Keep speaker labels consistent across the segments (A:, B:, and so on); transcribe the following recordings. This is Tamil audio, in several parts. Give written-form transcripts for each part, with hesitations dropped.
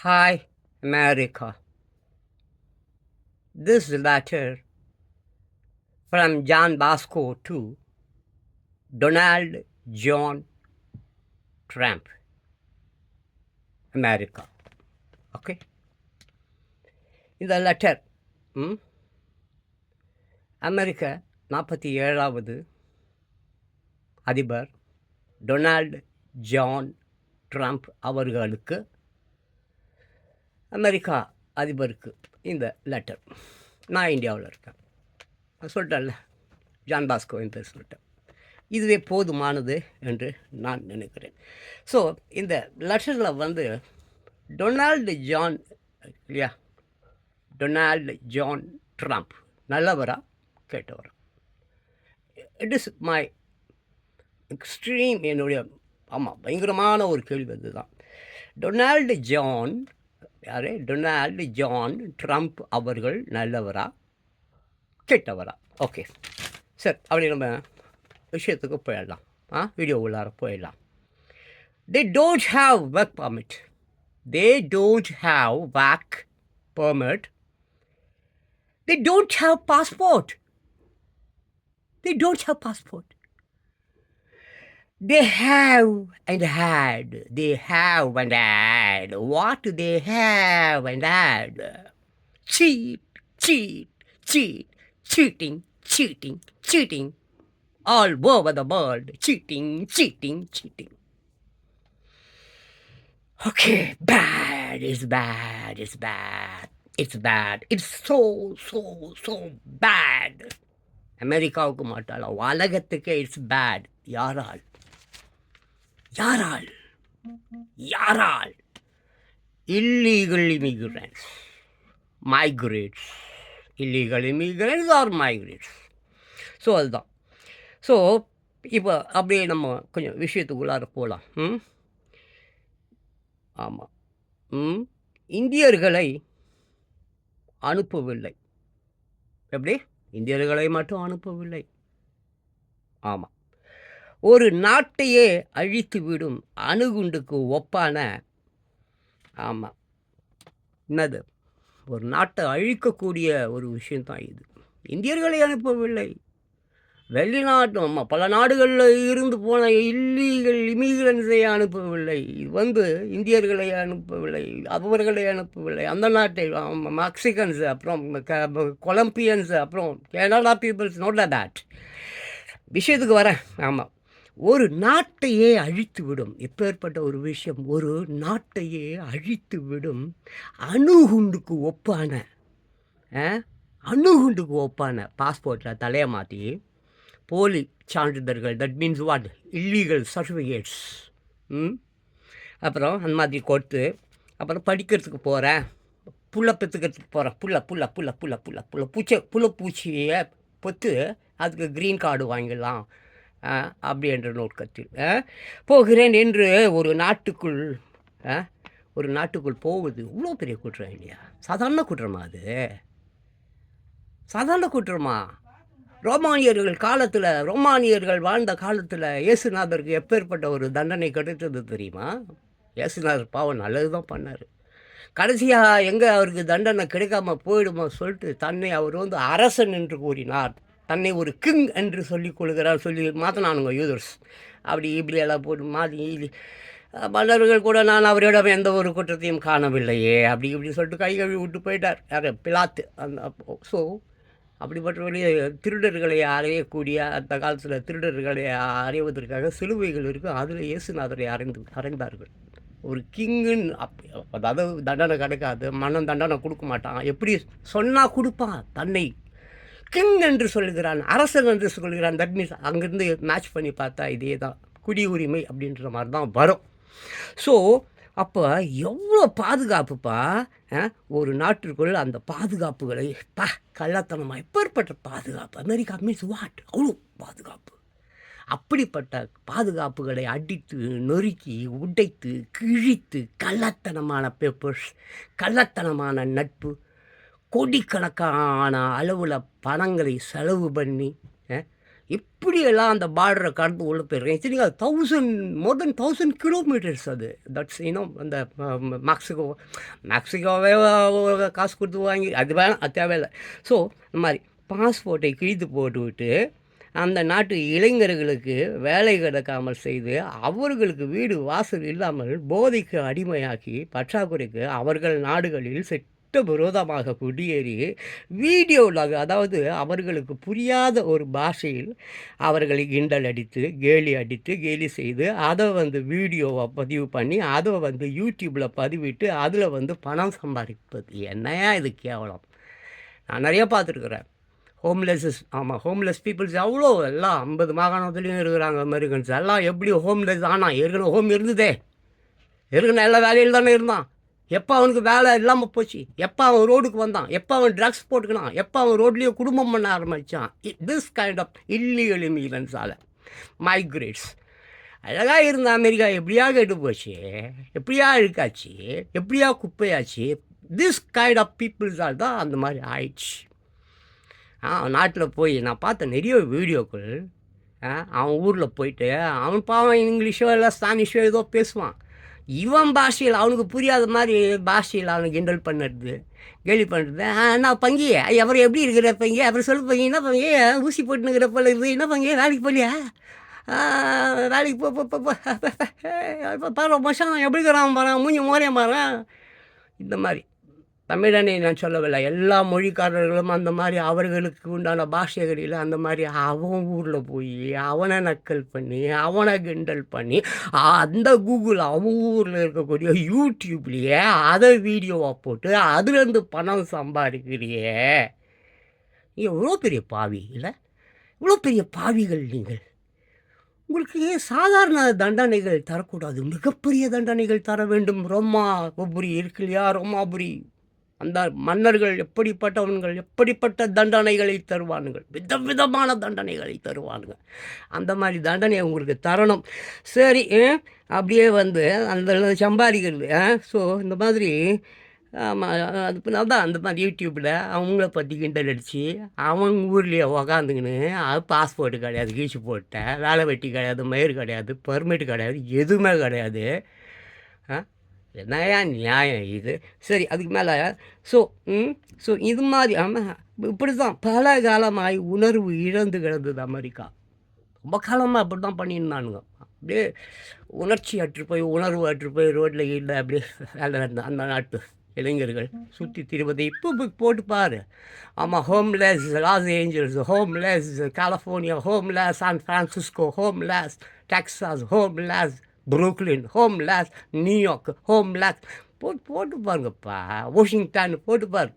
A: Hi, America. This letter from John Bosco to Donald John Trump, America. Okay? இந்த லெட்டர் அமெரிக்க 47வது அதிபர் டொனால்டு ஜான் ட்ரம்ப் அவர்களுக்கு அமெரிக்கா அதிபருக்கு இந்த லெட்டர். நான் இந்தியாவில் இருக்கேன், சொல்லிட்டேன்ல, ஜான் பாஸ்கோ என் பேர் சொல்லிட்டேன். இதுவே போதுமானது என்று நான் நினைக்கிறேன். ஸோ இந்த லெட்டரில் டொனால்டு ஜான் இல்லையா, டொனால்டு ஜான் ட்ரம்ப் நல்லவரா கேட்டவரா? இட் இஸ் மை எக்ஸ்ட்ரீம், என்னுடைய பயங்கரமான ஒரு கேள்வி அதுதான். டொனால்டு ஜான் யார்? டொனால்டு ஜான் ட்ரம்ப் அவர்கள் நல்லவரா கெட்டவரா? ஓகே சார், அப்படி நம்ம விஷயத்துக்கு போயிடலாம். வீடியோ உள்ளார போயிடலாம். They don't have work permit. They don't have work permit. They don't have passport. They don't have passport. They have and had. They have and had. What do they have and had? Cheat, cheat, cheat, cheating, cheating, cheating. All over the world, cheating, cheating, cheating. Okay, bad is bad, is bad. It's bad. It's so, so, so bad. அமெரிக்காவுக்கு மாட்டாளா, உலகத்துக்கு இட்ஸ் பேட். யாரால்? யாரால்? யாரால்? Illegal immigrants, migrants. Illegal immigrants or migrants. So அதுதான். ஸோ இப்போ அப்படியே நம்ம கொஞ்சம் விஷயத்துக்குள்ளார போகலாம். ஆமாம், இந்தியர்களை அனுப்பவில்லை. எப்படி? இந்தியர்களை மட்டும் அனுப்பவில்லை. ஆமாம், ஒரு நாட்டையே அழித்துவிடும் அணுகுண்டுக்கு ஒப்பான, ஆமாம், என்னது, ஒரு நாட்டை அழிக்கக்கூடிய ஒரு விஷயந்தான் இது. இந்தியர்களை அனுப்பவில்லை, வெளிநாட்டு பல நாடுகளில் இருந்து போன இல்லீகல் இமிகிரன்ஸை அனுப்பவில்லை. இந்தியர்களை அனுப்பவில்லை, அவர்களை அனுப்பவில்லை. அந்த நாட்டை மெக்சிகன்ஸ், அப்புறம் கொலம்பியன்ஸ், அப்புறம் கனடா பீப்புள்ஸ், நோட் தட். விஷயத்துக்கு வரேன். ஆமாம், ஒரு நாட்டையே அழித்து விடும். எப்பேற்பட்ட ஒரு விஷயம்! ஒரு நாட்டையே அழித்து விடும் அணுகுண்டுக்கு ஒப்பான, அணுகுண்டுக்கு ஒப்பான பாஸ்போர்ட்டில் தலையை மாற்றி போலி சான்றிதழ்கள், that means what, illegal certificates, அப்புறம் அந்த மாதிரி கொடுத்து, அப்புறம் படிக்கிறதுக்கு போகிறேன், புல்லை பெற்றுக்கிறதுக்கு போகிறேன், புள்ளப்பூச்சியை பொத்து அதுக்கு க்ரீன் கார்டு வாங்கிடலாம் அப்படி என்ற நோக்கத்தில் போகிறேன் என்று ஒரு நாட்டுக்குள் போவது இவ்வளோ பெரிய குற்றம் இல்லையா? சாதாரண குற்றமா அது? சாதாரண குற்றமா? ரோமானியர்கள் வாழ்ந்த காலத்தில் இயேசுநாதருக்கு எப்பேற்பட்ட ஒரு தண்டனை கிடைத்தது தெரியுமா? இயேசுநாதர் பாவம் நல்லது தான் பண்ணார். கடைசியாக எங்கே அவருக்கு தண்டனை கிடைக்காம போயிடுமோ சொல்லிட்டு தன்னை அவர் அரசன் என்று கூறினார். தன்னை ஒரு கிங் என்று சொல்லிக் கொள்கிறார். சொல்லி மாற்றினானுங்க யூதர்ஸ். அப்படி இப்படி எல்லாம் போட்டு மாற்றி மன்னர்கள் கூட நான் அவரிடம் எந்த ஒரு குற்றத்தையும் காணவில்லையே அப்படி இப்படி சொல்லிட்டு கை கழுவி விட்டு போயிட்டார். யார்? பிலாத்து. ஸோ அப்படிப்பட்ட திருடர்களை அறையக்கூடிய அந்த காலத்தில் திருடர்களை அறைவதற்காக சிலுவைகள் இருக்கும். அதில் இயேசுநாதரை அறைந்தார்கள். ஒரு கிங்குன்னு அதாவது தண்டனை கிடைக்காது, மன்னன் தண்டனை கொடுக்க மாட்டான். எப்படி சொன்னால் கொடுப்பான். தன்னை கிங் என்று சொல்கிறான், அரசன் என்று சொல்கிறான். தட் மீன்ஸ் அங்கேருந்து மேட்ச் பண்ணி பார்த்தா இதே தான் குடியுரிமை அப்படின்ற மாதிரி தான் வரும். ஸோ அப்போ எவ்வளோ பாதுகாப்புப்பா ஒரு நாட்டிற்குள். அந்த பாதுகாப்புகளை கள்ளத்தனமாக எப்பேற்பட்ட பாதுகாப்பு! அமெரிக்கா மீன்ஸ் வாட், அவ்வளோ பாதுகாப்பு. அப்படிப்பட்ட பாதுகாப்புகளை அடித்து நொறுக்கி உடைத்து கிழித்து கள்ளத்தனமான பேப்பர்ஸ், கள்ளத்தனமான நட்பு, கோடிக்கணக்கான அளவில் பணங்களை செலவு பண்ணி இப்படியெல்லாம் அந்த பார்டரை கடந்து உள்ள போயிருக்கேன். இத்தனைக்கும் அது 1000 மோர் தென் 1000 கிலோமீட்டர்ஸ் அது. தட்ஸ் அந்த மெக்சிகோவே காசு கொடுத்து வாங்கி அது வேணாம், அது தேவையில்லை. ஸோ இந்த மாதிரி பாஸ்போர்ட்டை கிழித்து போட்டுவிட்டு அந்த நாட்டு இளைஞர்களுக்கு வேலை கிடைக்காமல் செய்து அவர்களுக்கு வீடு வாசல் இல்லாமல் போதைக்கு அடிமையாக்கி பற்றாக்குறைக்கு அவர்கள் நாடுகளில் விரோதமாக குடியேறி வீடியோவில், அதாவது அவர்களுக்கு புரியாத ஒரு பாஷையில் அவர்களை கிண்டல் அடித்து கேலி செய்து அதை வீடியோவை பதிவு பண்ணி அதை யூடியூப்பில் பதிவிட்டு அதில் பணம் சம்பாதிப்பது. என்னையா இது கேவலம். நான் நிறைய பார்த்துருக்குறேன். ஹோம்லெஸ் பீப்புள்ஸ் எவ்வளோ எல்லாம் 50 மாகாணத்துலேயும் இருக்கிறாங்க அமெரிக்கன்ஸ். எல்லாம் எப்படி ஹோம்லெஸ் ஆனால் ஏற்கனவே ஹோம் இருந்ததே, ஏற்கனவே எல்லா வேலையில் தானே இருந்தான். எப்போ அவனுக்கு வேலை இல்லாமல் போச்சு, எப்போ அவன் ரோடுக்கு வந்தான், எப்போ அவன் ட்ரக்ஸ் போட்டுக்கினான், எப்போ அவன் ரோட்லேயே குடும்பம் பண்ண ஆரம்பித்தான். திஸ் கைண்ட் ஆஃப் இல்லீகல் இமிகிரன்ஸால் மைக்ரேட்ஸ். அழகாக இருந்த அமெரிக்கா எப்படியா கெட்டு போச்சு, எப்படியா இருக்காச்சு, எப்படியா குப்பையாச்சு. திஸ் கைண்ட் ஆஃப் பீப்புள்ஸால் தான் அந்த மாதிரி ஆயிடுச்சு. நாட்டில் போய் நான் பார்த்த நிறைய வீடியோக்கள், அவன் ஊரில் போயிட்டு அவன் பாவம் இங்கிலீஷோ இல்லை ஸ்பானிஷோ ஏதோ பேசுவான். இவன் பாஷையில் அவனுக்கு புரியாத மாதிரி பாஷையில் அவனுக்கு கிண்டல் பண்ணுறது, கேலி பண்ணுறது. நான் பங்கி அவர் எப்படி இருக்கிற பங்கி, அவர் சொல்லு பங்கி, என்ன பங்கி ஊசி போட்டுனுங்கிற போல இருக்குது, என்ன பங்கி வேலைக்கு போலியா, வேலைக்கு பாரு மச்சான் எப்படி இருக்கிறான் பாரு, மூஞ்சி மோரையும் பாரு. இந்த மாதிரி தமிழனை நான் சொல்லவில்லை, எல்லா மொழிக்காரர்களும் அந்த மாதிரி அவர்களுக்கு உண்டான பாஷைகளில் அந்த மாதிரி அவன் ஊரில் போய் அவனை நக்கல் பண்ணி அவனை கிண்டல் பண்ணி அந்த கூகுள் அவன் ஊரில் இருக்கக்கூடிய யூடியூப்லேயே அதை வீடியோவாக போட்டு அதுலேருந்து பணம் சம்பாதிக்கிறியே. நீங்கள் எவ்வளோ பெரிய பாவி இல்லை, இவ்வளோ பெரிய பாவிகள் நீங்கள். உங்களுக்கு சாதாரண தண்டனைகள் தரக்கூடாது, மிகப்பெரிய தண்டனைகள் தர வேண்டும். ரோமாபுரி இருக்கு இல்லையா, ரோமாபுரி அந்த மன்னர்கள் எப்படிப்பட்ட தண்டனைகளை தருவானுங்கள், விதவிதமான தண்டனைகளை தருவானுங்க. அந்த மாதிரி தண்டனையை உங்களுக்கு தரணும். சரி, அப்படியே அந்த சம்பாதிக்கிறது. ஸோ இந்த மாதிரி அதான் அந்த மாதிரி யூடியூப்பில் அவங்கள பற்றி கிண்டல் அடித்து அவன் ஊர்லேயே உக்காந்துக்கின்னு பாஸ்போர்ட்டு கிடையாது, கீழ்ச்சி போட்டேன், வேலை வெட்டி கிடையாது, மயிர் கிடையாது, பர்மிட் கிடையாது, எதுவுமே கிடையாது. என்னையா நியாயம் இது? சரி, அதுக்கு மேலே ஸோ இது மாதிரி இப்படி தான் பல காலமாகி உணர்வு இழந்து கிடந்தது அமெரிக்கா. ரொம்ப காலமாக அப்படி தான் பண்ணியிருந்தானுங்க. அப்படியே உணர்ச்சி அற்று போய் உணர்வு அற்று போய் ரோட்டில் இல்லை அப்படியே வேலை இருந்தேன். அந்த நாட்டு இளைஞர்கள் சுற்றி திரிவதை இப்போ போட்டு பாரு. ஆமாம், homeless Los Angeles, homeless California, homeless San Francisco, homeless Texas, homeless Brooklyn, homeless New York, homeless போட்டு பாருங்கப்பா. வாஷிங்டன் போட்டு பாரு.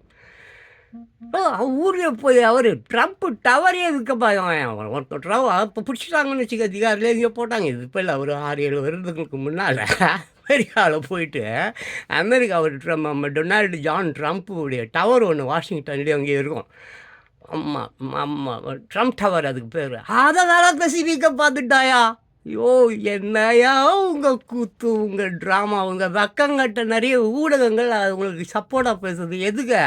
A: ஊரில் போய் அவர் ட்ரம்ப் டவரே விற்கப்பா. ஒருத்தர் இப்போ பிடிச்சிட்டாங்கன்னு வச்சுக்க, அதிகாரில் இங்கே போட்டாங்க. இது இப்போ இல்லை, ஒரு 6-7 வருடங்களுக்கு முன்னால் அமெரிக்காவில் போயிட்டு டொனால்டு ஜான் ட்ரம்ப்புடைய டவர் ஒன்று வாஷிங்டன்லேயே அங்கேயே இருக்கும். ஆமாம், ட்ரம்ப் டவர் அதுக்கு பேர். அதை வேலை பேசி விற்க பார்த்துட்டாயா. ஐயோ, என்னையா உங்கள் கூத்து, உங்கள் ட்ராமா, உங்கள் வெக்கங்கட்ட நிறைய ஊடகங்கள் உங்களுக்கு சப்போர்ட்டாக பேசுறது எதுக்கு?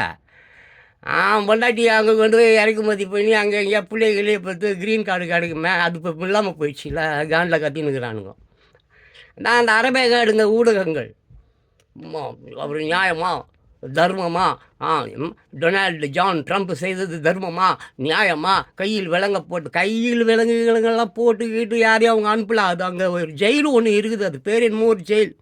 A: பொண்டாட்டி அங்கே கொண்டு போய் இறக்குமதி பண்ணி அங்கே எங்கேயா பிள்ளைகளே பார்த்து க்ரீன் கார்டு கிடைக்குமே, அது இப்போ இல்லாமல் போயிடுச்சுல, காண்டில் கத்தினுக்கிறானுங்க. நான் அந்த அரபேகாடுங்க ஊடகங்கள் அவர் நியாயமா தர்மமா, டொனால்டு ஜான் ட்ரம்ப் செய்தது தர்மமா நியாயமா, கையில் விலங்குகளெல்லாம் போட்டுக்கிட்டு யாரையும் அவங்க அனுப்பலாம். அது அங்கே ஒரு ஜெயில் ஒன்று இருக்குது, அது பேர் என்னமோ ஒரு ஜெயில்.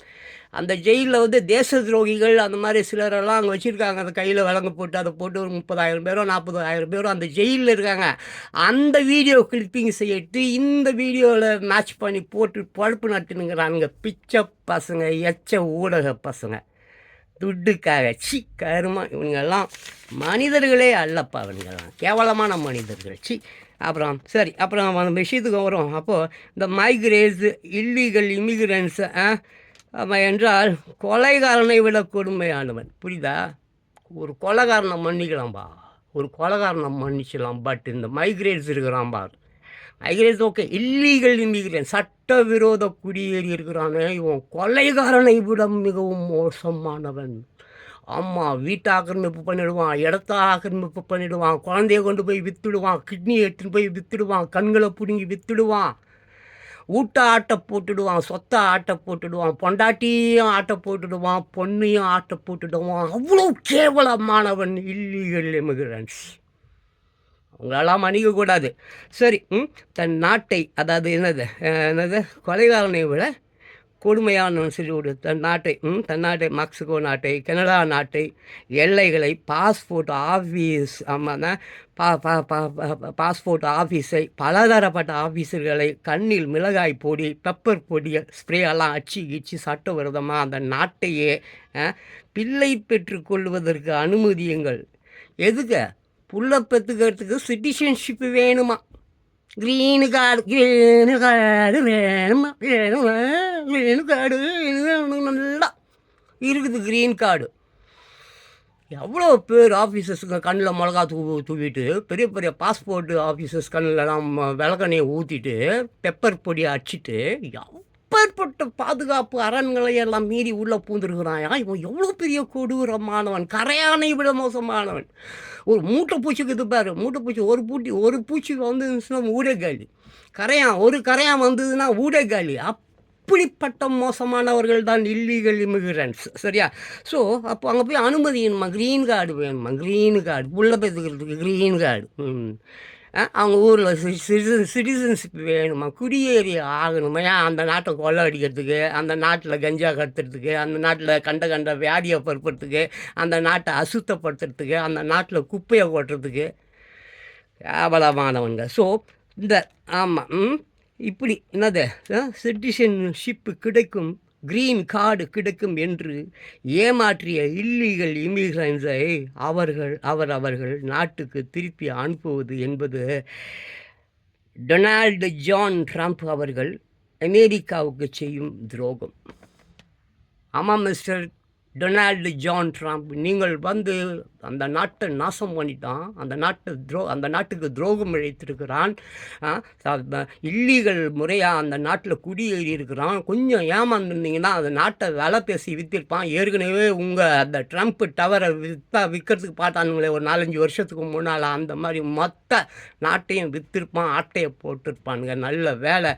A: அந்த ஜெயிலில் தேச துரோகிகள் அந்த மாதிரி சிலரெல்லாம் அங்கே வச்சுருக்காங்க. அந்த கையில் விலங்கு போட்டு அதை போட்டு ஒரு 30,000 பேரோ 40,000 பேரோ அந்த ஜெயிலில் இருக்காங்க. அந்த வீடியோ கிளிப்பிங் செய்யிட்டு இந்த வீடியோவில் மேட்ச் பண்ணி போட்டு பழப்பு நட்டுனுங்கிறானுங்க. பிச்சை பசங்க, எச்ச ஊடக பசங்க, துட்டுக்காக. கருமா, இவங்கெல்லாம் மனிதர்களே அல்லப்பா, இவங்கெல்லாம் கேவலமான மனிதர்கள். அப்புறம் சரி, அப்புறம் அந்த விஷயத்துக்கு வரும். அப்போது இந்த மைக்ரேட்ஸ், இல்லீகல் இமிகிரன்ஸ் என்றால் கொலைகாரனை விட கொடுமையானவன். புரியுதா? ஒரு கொலைகாரனை மன்னிக்கலாம்பா, ஒரு கொலைகாரனை மன்னிச்சிடலாம். பட் இந்த migrates இருக்கிறான்பா, migrates okay, illegal immigrant, சட்டவிரோத குடியேறி இருக்கிறானே, இவன் கொலைகாரனை விட மிகவும் மோசமானவன். ஆமாம், வீட்டை ஆக்கிரமிப்பு பண்ணிடுவான், இடத்த ஆக்கிரமிப்பு பண்ணிடுவான், குழந்தைய கொண்டு போய் விற்றுடுவான், கிட்னியை எடுத்துன்னு போய் விற்றுடுவான், கண்களை பிடுங்கி விற்றுடுவான், ஊட்ட ஆட்டை போட்டுடுவான், சொத்தை ஆட்டை போட்டுடுவான், பொண்டாட்டியும் ஆட்டை போட்டுடுவான், பொண்ணையும் ஆட்டை போட்டுடுவான். அவ்வளோ கேவலமானவன் இல்லீகல் இமிகிரன்ஸ். அவங்களெல்லாம் மன்னிக்கக்கூடாது. சரி, தன் நாட்டை, அதாவது என்னது கொலைகாரனை விட கொடுமையான சிறுவடு தன் நாட்டை மெக்சிகோ நாட்டை, கனடா நாட்டை, எல்லைகளை, பாஸ்போர்ட் ஆஃபீஸ், பாஸ்போர்ட் ஆஃபீஸை, பலதரப்பட்ட ஆஃபீஸர்களை கண்ணில் மிளகாய் பொடி, பெப்பர் பொடி, ஸ்ப்ரே எல்லாம் அச்சு சட்டவிரோதமாக அந்த நாட்டையே பிள்ளை பெற்றுக்கொள்வதற்கு அனுமதியுங்கள். எதுக்கு? புள்ள பெற்றுக்கிறதுக்கு சிட்டிசன்ஷிப் வேணுமா? க்ரீனு கார்டு வேணுமா? க்ரீனு கார்டு நல்லா இருக்குது. க்ரீன் கார்டு எவ்வளோ பேர் ஆஃபீஸர்ஸுங்க கண்ணில் மிளகா தூவிட்டு, பெரிய பெரிய பாஸ்போர்ட் ஆஃபீஸர்ஸ் கண்ணிலலாம் விளக்கெண்ணையை ஊற்றிட்டு, பெப்பர் பொடியை அடிச்சிட்டு, எப்பேற்பட்ட பாதுகாப்பு அரண்களை எல்லாம் மீறி உள்ளே பூந்துருக்கிறாயா? இவன் எவ்வளோ பெரிய கொடூரமானவன், கரையானை விட மோசமானவன். ஒரு மூட்டை பூச்சிக்கு இது பாரு, மூட்டை பூச்சி ஒரு பூச்சி வந்துச்சுன்னா ஊடே காலி. ஒரு கரையான் வந்ததுன்னா ஊடே காலி. அப்படிப்பட்ட மோசமானவர்கள் தான் இல்லீகல் இமிகிரன்ட்ஸ். சரியா? ஸோ அப்போ அங்கே போய் அனுமதி வேணுமா? க்ரீன் கார்டு வேணுமா? க்ரீன் கார்டு புள்ள பெற்றுக்கிறதுக்கு க்ரீன் கார்டு. அவங்க ஊரில் சிட்டிசன்ஷிப் வேணுமா? குடியேறி ஆகணுமா? ஏன் அந்த நாட்டை கொள்ளை அடிக்கிறதுக்கு, அந்த நாட்டில் கஞ்சா கத்துறதுக்கு, அந்த நாட்டில் கண்ட வியாதியை பரப்புறதுக்கு, அந்த நாட்டை அசுத்தப்படுத்துறதுக்கு, அந்த நாட்டில் குப்பையை கொட்டுறதுக்கு. கேவலமானவங்க. ஸோ இந்த இப்படி சிட்டிசன்ஷிப்பு கிடைக்கும், க்ரீன் கார்டு கிடைக்கும் என்று ஏமாற்றிய இல்லீகல் இமிகிரன்ஸை அவர்கள் நாட்டுக்கு திருப்பி அனுப்புவது என்பது டொனால்டு ஜான் ட்ரம்ப் அவர்கள் அமெரிக்காவுக்கு செய்யும் துரோகம். ஆமாம் மிஸ்டர் டொனால்டு ஜான் ட்ரம்ப், நீங்கள் அந்த நாட்டை நாசம் பண்ணிட்டான், அந்த நாட்டுக்கு துரோகம் இழைத்திருக்கிறான், இல்லீகல் முறையாக அந்த நாட்டில் குடியேறி இருக்கிறான். கொஞ்சம் ஏமாந்துருந்தீங்கன்னா அந்த நாட்டை விலை பேசி விற்றிருப்பான். ஏற்கனவே அந்த ட்ரம்ப் டவரை விற்கிறதுக்கு பார்த்தானுங்களே ஒரு 4-5 வருஷத்துக்கு முன்னால், அந்த மாதிரி மொத்த நாட்டையும் விற்றிருப்பான், ஆட்டையை போட்டிருப்பானுங்க. நல்ல வேலை,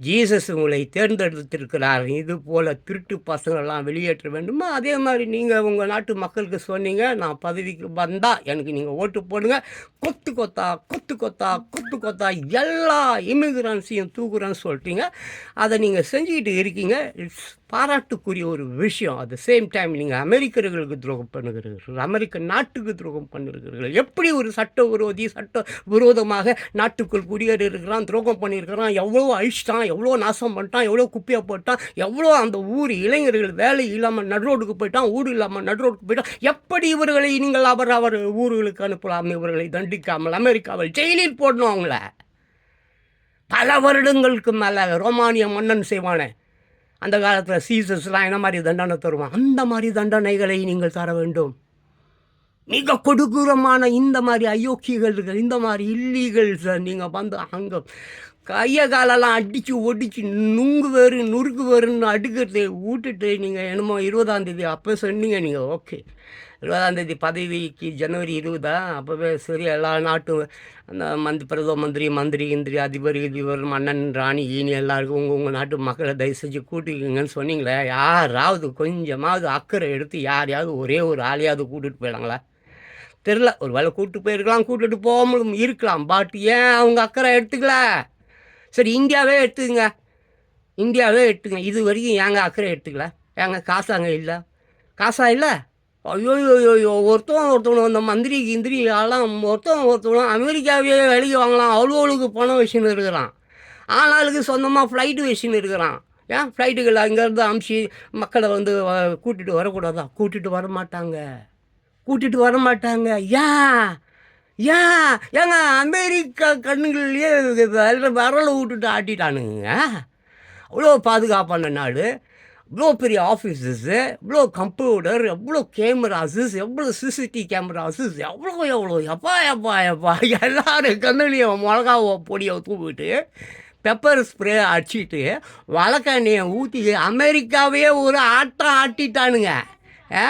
A: ஜீசஸ் உங்களை தேர்ந்தெடுத்திருக்கிறார். இது போல் திருட்டு பசங்களெல்லாம் வெளியேற்ற வேண்டுமா? அதே மாதிரி நீங்கள் உங்கள் நாட்டு மக்களுக்கு சொன்னீங்க, நான் பதவிக்கு வந்தால் எனக்கு நீங்கள் ஓட்டு போடுங்க, கொத்து கொத்தா எல்லா இமிகிரன்ஸையும் தூக்குறேன்னு சொல்லிட்டீங்க. அதை நீங்கள் செஞ்சுக்கிட்டு இருக்கீங்க. இட்ஸ் பாராட்டுக்குரிய ஒரு விஷயம். அட் த சேம் டைம் நீங்கள் அமெரிக்கர்களுக்கு துரோகம் பண்ணுகிறீர்கள், அமெரிக்க நாட்டுக்கு துரோகம் பண்ணியிருக்கிறீர்கள். எப்படி ஒரு சட்ட விரோதமாக நாட்டுக்குள் குடியேறி இருக்கிறான், துரோகம் பண்ணியிருக்கிறான், எவ்வளோ அழிச்சிட்டான், எவ்வளோ நாசம் பண்ணிட்டான், எவ்வளோ குப்பையை போட்டான், எவ்வளோ அந்த ஊர் இளைஞர்கள் வேலை இல்லாமல் நடுரோடுக்கு போயிட்டான், ஊர் இல்லாமல் நடுரோடுக்கு போயிட்டான். எப்படி இவர்களை நீங்கள் அவர் ஊர்களுக்கு அனுப்பலாம்? இவர்களை தண்டிக்காமல் அமெரிக்காவில் ஜெயிலில் போடணும். அவங்கள பல வருடங்களுக்கு மேலே ரோமானிய மன்னன் செய்வானே, அந்த காலத்தில் சீசர்ஸ்லாம் என்ன மாதிரி தண்டனை தருவான், அந்த மாதிரி தண்டனைகளை நீங்கள் தர வேண்டும். மிக கொடூரமான இந்த மாதிரி அயோக்கியர்கள், இந்த மாதிரி இல்லீகல்ஸ் நீங்கள் அங்கே கையை காலெல்லாம் அடித்து ஒடிச்சு நுறுக்கு வேறுன்னு அடுக்கிறது விட்டுட்டு நீங்கள் என்னமோ 20ஆம் தேதி அப்போ சொன்னீங்க. நீங்கள் ஓகே 20ஆம் தேதி பதவிக்கு ஜனவரி 20 அப்போவே சரி, எல்லா நாட்டும் அந்த பிரதம மந்திரி அதிபர் மன்னன் ராணி ஈனி எல்லாருக்கும் உங்கள் நாட்டு மக்களை தயவு செஞ்சு கூட்டிக்குங்கன்னு சொன்னீங்களே. யாராவது கொஞ்சமாவது அக்கறை எடுத்து யாரையாவது ஒரே ஒரு ஆளையாவது கூட்டிகிட்டு போயிடாங்களா? தெரில. ஒரு வேளை கூப்பிட்டு போயிருக்கலாம், கூட்டிகிட்டு போகாமலும் இருக்கலாம். பட் ஏன் அவங்க அக்கறை எடுத்துக்கல? சரி, இந்தியாவே எடுத்துங்க, இது வரைக்கும் ஏங்க அக்கறை எடுத்துக்கல? ஏங்க காசாங்க இல்லை? ஐயோ ஒருத்தவங்க அந்த மந்திரி எல்லாம் ஒருத்தவங்க அமெரிக்காவே வேலைக்கு வாங்கலாம், அவ்வளோவுக்கு பணம் வச்சுன்னு இருக்கிறான். ஆனாளுக்கு சொந்தமாக ஃப்ளைட்டு வச்சுன்னு இருக்கிறான். ஏன் ஃப்ளைட்டுகள் அங்கேருந்து அமுச்சு மக்களை கூட்டிகிட்டு வரக்கூடாதா? கூட்டிகிட்டு வர மாட்டாங்க. ஏங்க அமெரிக்கா கண்ணுகள்லேயே விரலை விட்டுட்டு ஆட்டிட்டானுங்க. அவ்வளோ பாதுகாப்பான நாடு, இவ்வளோ பெரிய ஆஃபீஸஸ்ஸு, இவ்வளோ கம்ப்யூட்டர், எவ்வளோ கேமராஸஸ், எவ்வளோ சிசிடிவி கேமராஸஸ், எவ்வளோ எப்பா எல்லாரும் கண்ணுலையும் மிளகாவை பொடியை தூக்கிட்டு பெப்பர் ஸ்ப்ரே அடிச்சுட்டு வழக்கண்ணையை ஊற்றி அமெரிக்காவே ஒரு ஆட்டம் ஆட்டிட்டானுங்க. ஆ?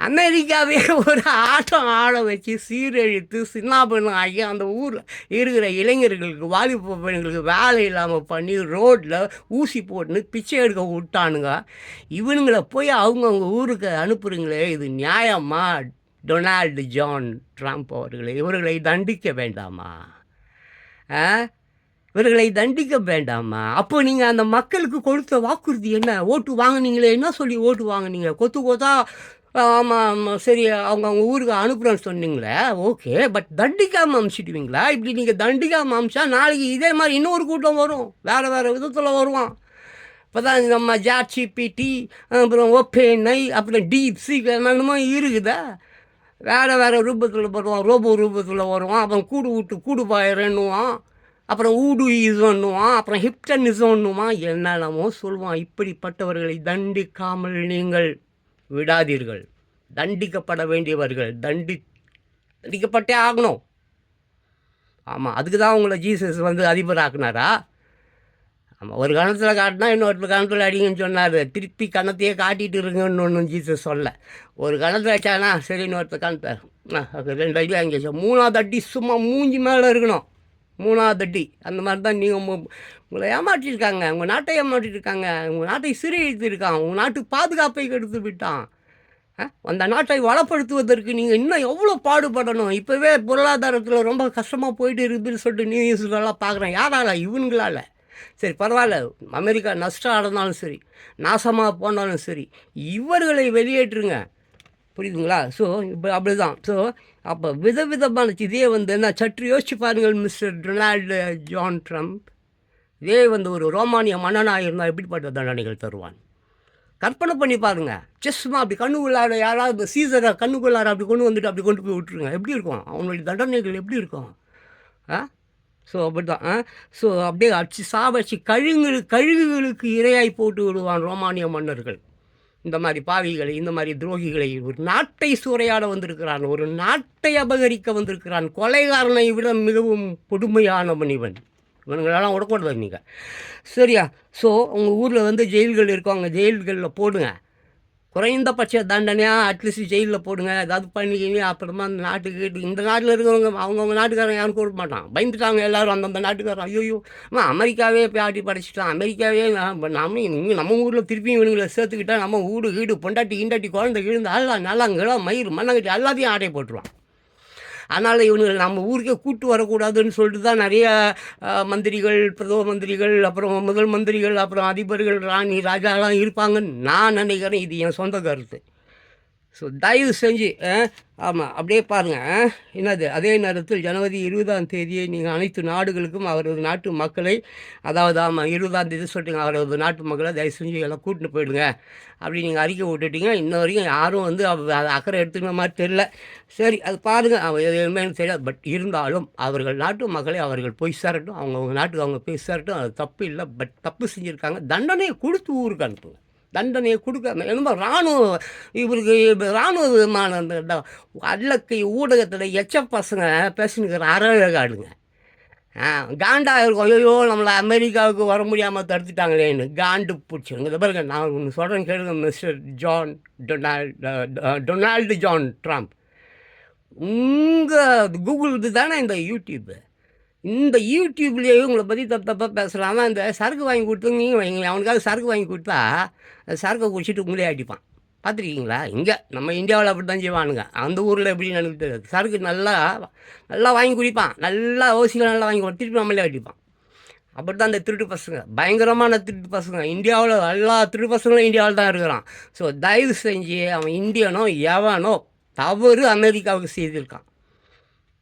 A: அமெரிக்காவே ஒரு ஆட்டம் ஆட வச்சு சீரழித்து சின்னாபின்னம் ஆகி அந்த ஊரில் இருக்கிற இளைஞர்களுக்கு வாலிப பெண்களுக்கு வேலை இல்லாமல் பண்ணி ரோட்டில் ஊசி போட்டுன்னு பிச்சை எடுக்க விட்டானுங்க. இவனுங்களை போய் அவங்கவுங்க ஊருக்கு அனுப்புறீங்களே, இது நியாயமா? டொனால்டு ஜான் ட்ரம்ப் அவர்களை இவர்களை தண்டிக்க வேண்டாமா? ஆ? இவர்களை தண்டிக்க வேண்டாமா? அப்போ நீங்கள் அந்த மக்களுக்கு கொடுத்த வாக்குறுதி என்ன? ஓட்டு வாங்கினீங்களே, என்ன சொல்லி ஓட்டு வாங்கினீங்க? கொத்து கொத்தா ஆமாம் ஆமாம் சரி அவங்க ஊருக்கு அனுப்புகிறேன்னு சொன்னீங்களே, ஓகே. பட் தண்டிக்காமல் அனுப்பிச்சிடுவீங்களா? இப்படி நீங்கள் தண்டிக்காமல் அனுப்பிச்சா நாளைக்கு இதே மாதிரி இன்னொரு கூட்டம் வரும், வேறு வேறு விதத்தில் வருவான். இப்போ தான் நம்ம ஜாட்சிபிடி, அப்புறம் ஓப்பேனை, அப்புறம் டீப் சீக் என்னென்னமோ இருக்குதா, வேறு வேறு ரூபத்தில் வருவான், ரோபோ ரூபத்தில் வருவான். அப்புறம் கூடு விட்டு கூடு பாயிரன்னுவான், அப்புறம் ஊடு இதுன்னுவான், அப்புறம் ஹிப்டனிசம்னுவான், என்னென்னமோ சொல்லுவான். இப்படிப்பட்டவர்களை தண்டிக்காமல் நீங்கள் விடாதீர்கள். தண்டிக்கப்பட வேண்டியவர்கள் தண்டிக்கப்பட்டே ஆகணும். ஆமாம், அதுக்கு தான் உங்களை ஜீசஸ் வந்து அதிபராக்குனாரா? ஆமாம், ஒரு கணத்தில் காட்டினா இன்னொரு கணத்தில் அடிங்கன்னு சொன்னார். திருப்பி கணத்தையே காட்டிகிட்டு இருங்கன்னு ஒன்றும் ஜீசஸ் சொல்ல. ஒரு கணத்தில் வச்சானா சரி, இன்னொருத்த கணத்தை 2 அடி அங்கே 3ஆவது அடி சும்மா மூஞ்சி மேலே இருக்கணும். 3ஆவது அடி. அந்த மாதிரி தான் நீங்கள் உங்களை ஏமாற்றிருக்காங்க, உங்கள் நாட்டை ஏமாற்றிருக்காங்க, உங்கள் நாட்டை சீரழித்திருக்கான், உங்கள் நாட்டு பாதுகாப்பை கெடுத்து விட்டான். அந்த நாட்டை வளப்படுத்துவதற்கு நீங்கள் இன்னும் எவ்வளோ பாடுபடணும். இப்போவே பொருளாதாரத்தில் ரொம்ப கஷ்டமாக போயிட்டு இருக்குதுன்னு சொல்லிட்டு நியூஸ்லலாம் பார்க்குறேன். யாரால? இவங்களால. சரி பரவாயில்ல, அமெரிக்கா நஷ்டம் ஆனாலும் சரி, நாசமாக போனாலும் சரி, இவர்களை வெளியேற்றுங்க. புரியுதுங்களா? ஸோ இப்போ அப்படி தான். ஸோ அப்போ விதவிதமான இதே வந்து என்ன சற்று யோசிச்சு பாருங்கள் மிஸ்டர் டொனால்டு ஜான் ட்ரம்ப். இதே வந்து ஒரு ரோமானிய மன்னனாக இருந்தால் எப்படிப்பட்ட தண்டனைகள் தருவான்? கற்பனை பண்ணி பாருங்க. சும்மா அப்படி கண்ணுக்குள்ளார யாராவது சீசரை கண்ணுக்குள்ளார அப்படி கொண்டு வந்துட்டு அப்படி கொண்டு போய் விட்டுருங்க, எப்படி இருக்கும் அவனுடைய தண்டனைகள்? எப்படி இருக்கும்? ஸோ அப்படி தான். ஸோ அப்படியே அடிச்சு சாவடிச்சு கழுகுகளுக்கு இரையாய் போட்டு விடுவான் ரோமானிய மன்னர்கள். இந்த மாதிரி பாவிகளை, இந்த மாதிரி துரோகிகளை, ஒரு நாட்டை சூறையாட வந்திருக்கிறான், ஒரு நாட்டை அபகரிக்க வந்திருக்கிறான், கொலைகாரனை விட மிகவும் கொடுமையானவன் இவன். இவனுங்களெல்லாம் விடக்கூடாது நீங்கள், சரியா? ஸோ உங்கள் ஊரில் வந்து ஜெயில்கள் இருக்கும், அங்கே ஜெயில்களில் போடுங்க. குறைந்தபட்ச தண்டனையாக அட்லீஸ்ட் ஜெயிலில் போடுங்க. ஏதாவது பண்ணிக்கிங்க. அப்புறமா அந்த நாட்டுக்கு இந்த நாட்டில் இருக்கிறவங்க அவங்கவுங்க நாட்டுக்காரங்க யாரும் கொடுக்க மாட்டான். பயந்துட்டாங்க எல்லோரும் அந்தந்த நாட்டுக்காரன். ஐயோ அமெரிக்காவே போய் ஆட்டி படைச்சிட்டான், அமெரிக்காவே நம்ம இங்கே நம்ம ஊரில் திருப்பியும் இவனுங்களை சேர்த்துக்கிட்டா நம்ம வீடு பொண்டாட்டி கிண்டாட்டி குழந்தை கிழந்து எல்லாம் நல்லாங்கெல்லாம் மயிர் மண்ணங்கட்டி எல்லாத்தையும் ஆட்டை போட்டுருவான். அதனால் இவனுங்கள் நம்ம ஊருக்கே கூட்டு வரக்கூடாதுன்னு சொல்லிட்டு தான் நிறைய மந்திரிகள், பிரதம மந்திரிகள், அப்புறம் முதல் மந்திரிகள், அப்புறம் அதிபர்கள், ராணி ராஜாலாம் இருப்பாங்கன்னு நான் நினைக்கிறேன். இது என் சொந்த கருத்து. ஸோ தயவு செஞ்சு ஆமாம் அப்படியே பாருங்கள். என்னது, அதே நேரத்தில் ஜனவரி 20ஆம் தேதியை நீங்கள் அனைத்து நாடுகளுக்கும் அவரது நாட்டு மக்களை, அதாவது ஆமாம் 20ஆம் தேதி சொல்லிட்டுங்க, அவரது நாட்டு மக்களை தயவு செஞ்சு எல்லாம் கூட்டின்னு போயிடுங்க அப்படி நீங்கள் அறிக்கை விட்டுட்டீங்க. இன்ன வரைக்கும் யாரும் வந்து அக்கறை எடுத்துக்கிற மாதிரி தெரியல. சரி, அது பாருங்கள், எதுவுமே தெரியாது. பட் இருந்தாலும் அவர்கள் நாட்டு மக்களை அவர்கள் போய் சேரட்டும், அவங்கவுங்க நாட்டுக்கு அவங்க போய் சேரட்டும். அது தப்பு இல்லை. பட் தப்பு செஞ்சுருக்காங்க, தண்டனையை கொடுத்து ஊருக்கு அனுப்புங்க. தண்டனையை கொடுக்காம என்னமோ இவருக்கு இராணுவ விமானம் அந்த அல்லக்கை ஊடகத்தில் எச்ச பசங்க பேசினுக்கிற அறகாடுங்க. காண்டா இருக்கும். ஐயோ நம்மளை அமெரிக்காவுக்கு வர முடியாமல் தடுத்துட்டாங்களேன்னு காண்டு பிடிச்சிருங்க. இதை பாருங்க, நான் ஒன்று சொல்கிறேன் கேளுங்க மிஸ்டர் டொனால்டு ஜான் ட்ரம்ப். உங்கள் கூகுள் இது தானே இந்த யூடியூப்பு. இந்த யூடியூப்லேயே உங்களை பற்றி தப்பாக பேசுகிறான். ஆனால் இந்த சரக்கு வாங்கி கொடுத்து நீங்கள் வைங்களேன், அவனுக்காக சரக்கு வாங்கி கொடுத்தா சரக்கை குடிச்சிட்டு உங்களே அடிப்பான். பார்த்துருக்கீங்களா? இங்கே நம்ம இந்தியாவில் அப்படி தான் செய்வானுங்க. அந்த ஊரில் எப்படின்னு எனக்கு தெரியாது. சரக்கு நல்லா வாங்கி குடிப்பான், நல்லா ஓசிகள் நல்லா வாங்கி திருப்பி நம்மளே அடிப்பான். அப்படி தான் இந்த திருட்டு பசங்க, பயங்கரமான திருட்டு பசங்க. இந்தியாவில் எல்லா திருட்டு பசங்களும் இந்தியாவில் தான் இருக்கிறான். ஸோ தயவு செஞ்சு அவன் இந்தியனோ எவனோ தவறு அமெரிக்காவுக்கு செய்திருக்கான்.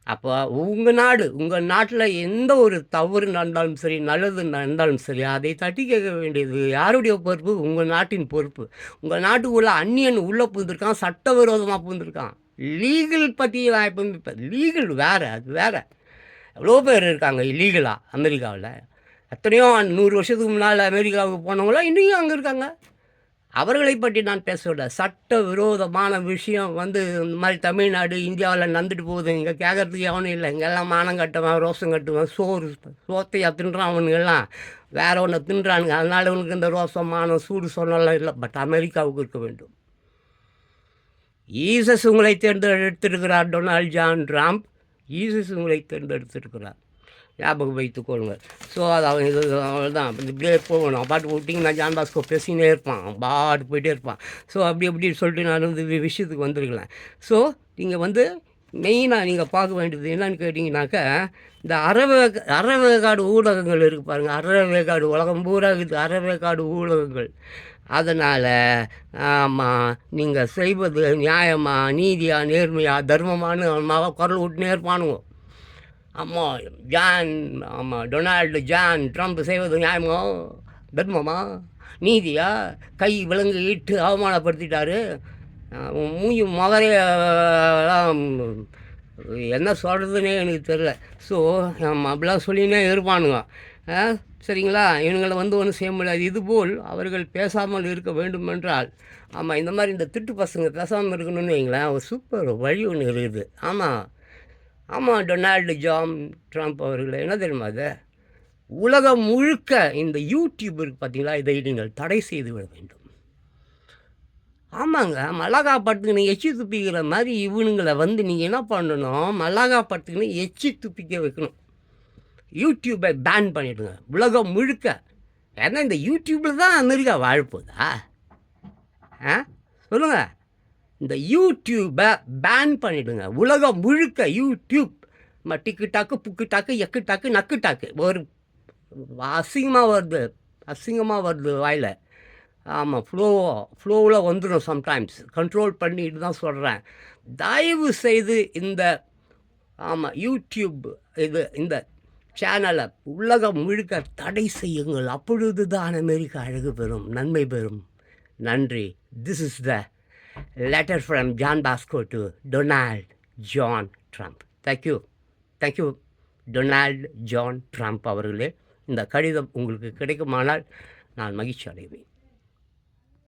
A: அப்போ உங்கள் நாட்டில் எந்த ஒரு தவறு நடந்தாலும் சரி, நல்லது நடந்தாலும் சரி, அதை தட்டி கேட்க வேண்டியது யாருடைய பொறுப்பு? உங்கள் நாட்டின் பொறுப்பு. உங்கள் நாட்டுக்குள்ளே அந்நியன் உள்ளே புகுந்திருக்கான், சட்டவிரோதமாக புகுந்திருக்கான். லீகல் பற்றி நான் எப்போ லீகல் வேறு, அது வேறு. எவ்வளோ பேர் இருக்காங்க இல்லீகலாக அமெரிக்காவில். எத்தனையோ 100 வருஷத்துக்கு முன்னால் அமெரிக்காவுக்கு போனவங்களாம் இன்றைக்கும் அங்கே இருக்காங்க. அவர்களை பற்றி நான் பேசவில்லை. சட்ட விரோதமான விஷயம் வந்து இந்த மாதிரி தமிழ்நாடு இந்தியாவில் நடந்துட்டு போகுது. இங்கே கேட்கறதுக்கு எவனும் இல்லை. இங்கெல்லாம் மானம் கட்டுவான், ரோசம் கட்டுவான், சோத்தையாக தின்றான். அவனுங்கெல்லாம் வேற ஒன்று தின்றானுங்க. அதனால அவனுக்கு இந்த ரோசம் மானம் சூடு சொன்னலாம் இல்லை. பட் அமெரிக்காவுக்கு இருக்க வேண்டும். ஈசஸ் உங்களை தேர்ந்தெடுத்திருக்கிறார் டொனால்ட் ஜான் ட்ரம்ப். ஈசஸ் உங்களை தேர்ந்தெடுத்திருக்கிறார், ஞாபகம் வைத்துக் கொள்ளுங்கள். ஸோ அது அவன் இது அவ்வளோதான். இப்படியே போகணும். பாட்டு விட்டிங்கன்னா ஜான் பாஸ்கோ பேசினே இருப்பான், பாட்டு போயிட்டே இருப்பான். ஸோ அப்படி சொல்லிட்டு நான் வந்து விஷயத்துக்கு வந்துருக்கலாம். ஸோ நீங்கள் வந்து மெயினாக நீங்கள் பார்க்க வேண்டியது என்னன்னு கேட்டிங்கனாக்கா, இந்த அறவேக்காடு ஊடகங்கள் இருக்குது பாருங்கள். அறவேக்காடு உலகம் பூரா இருக்குது அறவேக்காடு ஊடகங்கள். அதனால் ஆமாம், நீங்கள் செய்வது நியாயமா, நீதியா, நேர்மையா, தர்மமானு குரல் விட்டுனே இருப்பானுங்க. ஆமாம் டொனால்டு ஜான் ட்ரம்ப் செய்வது நியாயமோ, தர்மமா, நீதியா, கை விலங்கு இட்டு அவமானப்படுத்திட்டாரு. மூஞ்சி மகரையெல்லாம் என்ன சொல்கிறதுனே எனக்கு தெரில. ஸோ அப்படிலாம் சொல்லினே இருப்பானுங்க. சரிங்களா, இவங்களை வந்து ஒன்றும் செய்ய முடியாது. இதுபோல் அவர்கள் பேசாமல் இருக்க வேண்டுமென்றால், ஆமாம், இந்த மாதிரி இந்த திட்டு பசங்க பேசாமல் இருக்கணும்னு வைங்களேன், ஒரு சூப்பர் வழி ஒன்று இருக்குது. ஆமாம் டொனால்டு ஜான் ட்ரம்ப் அவர்கள் என்ன தெரியுமா, அது உலகம் முழுக்க இந்த யூடியூப் இருக்குது பார்த்தீங்களா, இதை நீங்கள் தடை செய்து விட வேண்டும். ஆமாங்க, மிளகா பட்டுக்குன்னு எச்சி துப்பிக்கிற மாதிரி இவனுங்களை வந்து நீங்கள் என்ன பண்ணணும், மிளகா பட்டுக்குன்னு எச்சி துப்பிக்க வைக்கணும். யூடியூப்பை பேன் பண்ணிவிடுங்க உலகம் முழுக்க. ஏன்னா இந்த யூடியூப்பில் தான் அமெரிக்கா வாழப்போதா? சொல்லுங்கள். இந்த யூடியூப்பை பேன் பண்ணிவிடுங்க உலகம் முழுக்க. யூடியூப் டிக்கு டாக்கு, புக்கு டாக்கு, எக்கு டாக்கு, நக்கு டாக்கு, ஒரு அசிங்கமாக வருது வாயில். ஆமாம், ஃப்ளோவில் வந்துடும். சம்டைம்ஸ் கண்ட்ரோல் பண்ணிட்டு தான் சொல்கிறேன். தயவு செய்து இந்த யூடியூப் இந்த சேனலை உலகம் முழுக்க தடை செய்யுங்கள். அப்பொழுது தான் அமெரிக்கா அழகு பெறும், நன்மை பெறும். நன்றி. This is the letter from John Bosco to Donald John Trump. Thank you Donald John Trump அவர்களே. இந்த கடிதம் உங்களுக்கு கிடைக்குமானால் நான் மகிழ்ச்சி அடைவேன்.